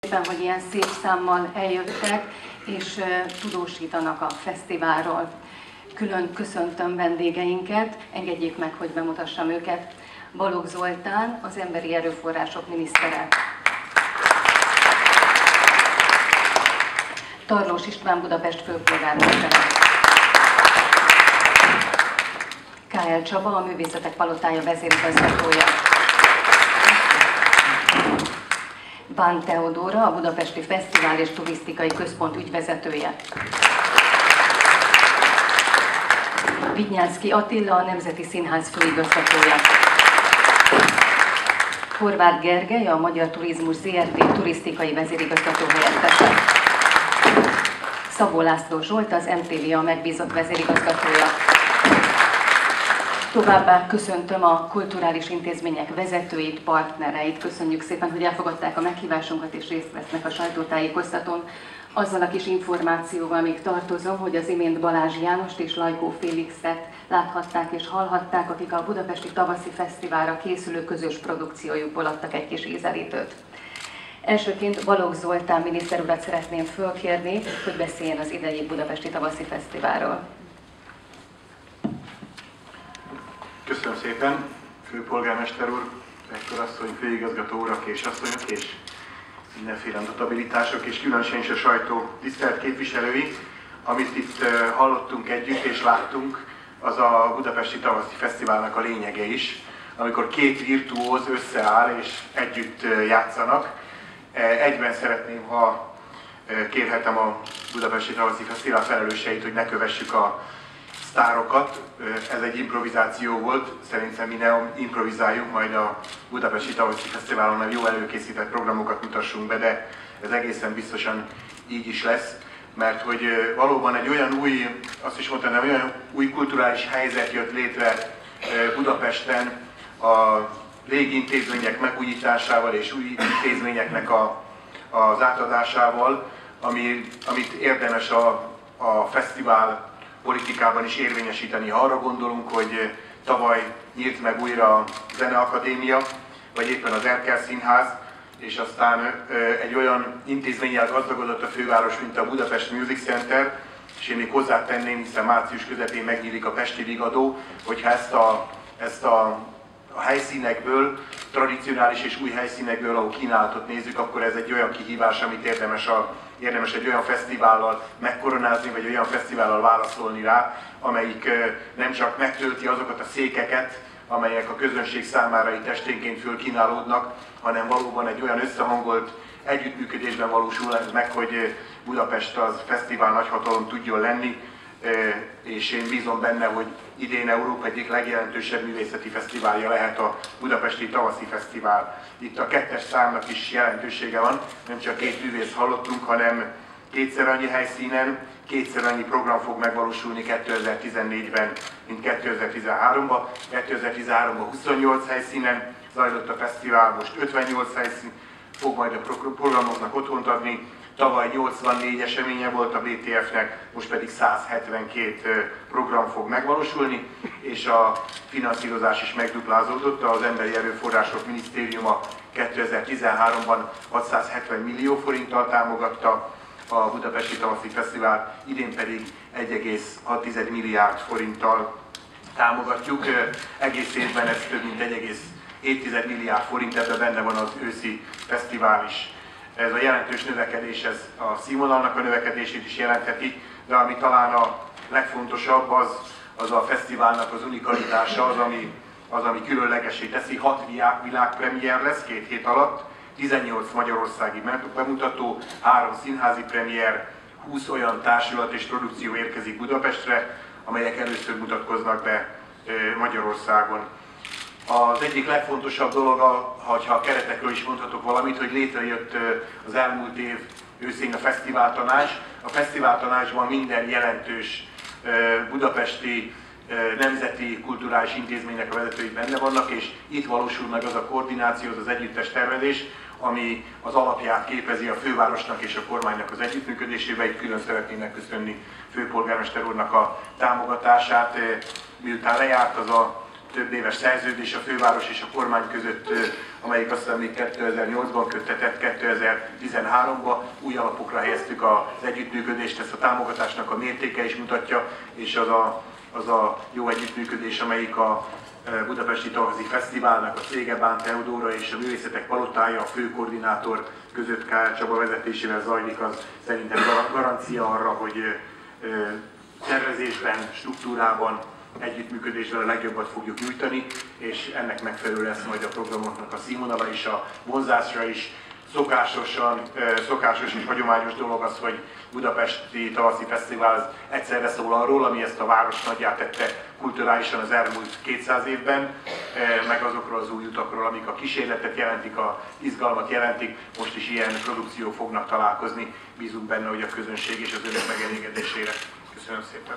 Szépen, hogy ilyen szép számmal eljöttek, és tudósítanak a fesztiválról. Külön köszöntöm vendégeinket, engedjék meg, hogy bemutassam őket. Balogh Zoltán, az Emberi Erőforrások minisztere. Tarlós István, Budapest főpolgármestere. K.L. Csaba, a Művészetek Palotája vezérigazgatója. Bán Teodóra, a Budapesti Fesztivál és Turisztikai Központ ügyvezetője. Vidnyánszky Attila, a Nemzeti Színház főigazgatója. Horváth Gergely, a Magyar Turizmus Zrt. Turisztikai vezérigazgató helyettese. Szabó László Zsolt, az MTV-a megbízott vezérigazgatója. Továbbá köszöntöm a kulturális intézmények vezetőit, partnereit. Köszönjük szépen, hogy elfogadták a meghívásunkat és részt vesznek a sajtótájékoztatón. Azzal a kis információval még tartozom, hogy az imént Balázs Jánost és Lajkó Félixet láthatták és hallhatták, akik a Budapesti Tavaszi Fesztiválra készülő közös produkciójukból adtak egy kis ízelítőt. Elsőként Balogh Zoltán miniszter urat szeretném fölkérni, hogy beszéljen az idei Budapesti Tavaszi Fesztiválról. Köszönöm szépen, főpolgármester úr, rektorasszony, főigazgató urak és asszonyok, és mindenféle notabilitások, és különösen is a sajtó tisztelt képviselői. Amit itt hallottunk együtt és láttunk, az a Budapesti Tavaszi Fesztiválnak a lényege is, amikor két virtuóz összeáll és együtt játszanak. Egyben szeretném, ha kérhetem a Budapesti Tavaszi Fesztivál felelőseit, hogy ne kövessük a sztárokat. Ez egy improvizáció volt, szerintem mi ne improvizáljunk, majd a Budapesti Tavaszi Fesztiválon, mert jó előkészített programokat mutassunk be, de ez egészen biztosan így is lesz, mert hogy valóban egy olyan új, azt is mondtam, olyan új kulturális helyzet jött létre Budapesten a régi intézmények megújításával és új intézményeknek az átadásával, amit érdemes a fesztivál politikában is érvényesíteni. Ha arra gondolunk, hogy tavaly nyílt meg újra a Zeneakadémia, vagy éppen az Erkel Színház, és aztán egy olyan intézménnyel gazdagodott a főváros, mint a Budapest Music Center, és én még hozzátenném, hiszen március közepén megnyílik a Pesti Vigadó, hogyha ezt a helyszínekből, tradicionális és új helyszínekből, ahol kínálatot nézzük, akkor ez egy olyan kihívás, amit érdemes egy olyan fesztivállal megkoronázni, vagy olyan fesztivállal válaszolni rá, amelyik nem csak megtölti azokat a székeket, amelyek a közönség számára itt esténként fölkínálódnak, hanem valóban egy olyan összehangolt együttműködésben valósul ez meg, hogy Budapest az fesztivál nagyhatalom tudjon lenni, és én bízom benne, hogy idén Európa egyik legjelentősebb művészeti fesztiválja lehet a Budapesti Tavaszi Fesztivál. Itt a kettes számnak is jelentősége van, nem csak két művész hallottunk, hanem kétszer annyi helyszínen, kétszer annyi program fog megvalósulni 2014-ben, mint 2013-ban. 2013-ban 28 helyszínen zajlott a fesztivál, most 58 helyszín fog majd a programoknak otthont adni. Tavaly 84 eseménye volt a BTF-nek, most pedig 172 program fog megvalósulni, és a finanszírozás is megduplázódott. Az Emberi Erőforrások Minisztériuma 2013-ban 670 millió forinttal támogatta a Budapesti Tavaszi Fesztivált, idén pedig 1,6 milliárd forinttal támogatjuk. Egész évben ez több mint 1,7 milliárd forint, ebben benne van az őszi fesztivál is. Ez a jelentős növekedés, ez a színvonalnak a növekedését is jelentheti, de ami talán a legfontosabb, az a fesztiválnak az unikalitása, az, ami különlegessé teszi. 6 világpremiér lesz 2 hét alatt, 18 magyarországi bemutató, 3 színházi premier, 20 olyan társulat és produkció érkezik Budapestre, amelyek először mutatkoznak be Magyarországon. Az egyik legfontosabb dolog, ha a keretekről is mondhatok valamit, hogy létrejött az elmúlt év őszén a fesztiváltanács. A fesztiváltanácsban minden jelentős budapesti nemzeti kulturális intézménynek a vezetői benne vannak, és itt valósul meg az a koordináció, az együttes tervezés, ami az alapját képezi a fővárosnak és a kormánynak az együttműködésébe. Itt külön szeretném megköszönni főpolgármester úrnak a támogatását. Miután lejárt az a több éves szerződés a főváros és a kormány között, amelyik azt hiszem még 2008-ban köttetett, 2013-ban új alapokra helyeztük az együttműködést, ezt a támogatásnak a mértéke is mutatja, és az a jó együttműködés, amelyik a Budapesti Tavaszi Fesztiválnak a cége, Bán Teodóra és a Művészetek Palotája, a főkoordinátor között Kál Csaba vezetésével zajlik, az szerintem garancia arra, hogy szervezésben, struktúrában, együttműködésben a legjobbat fogjuk nyújtani, és ennek megfelelő lesz majd a programoknak a színvonala is, a vonzásra is. Szokásos és hagyományos dolog az, hogy Budapesti Tavaszi Fesztivál az egyszerre szól arról, ami ezt a város nagyját tette kulturálisan az elmúlt 200 évben, meg azokról az új utakról, amik a kísérletet jelentik, a izgalmat jelentik. Most is ilyen produkciók fognak találkozni. Bízunk benne, hogy a közönség és az önök megelégedésére. Köszönöm szépen!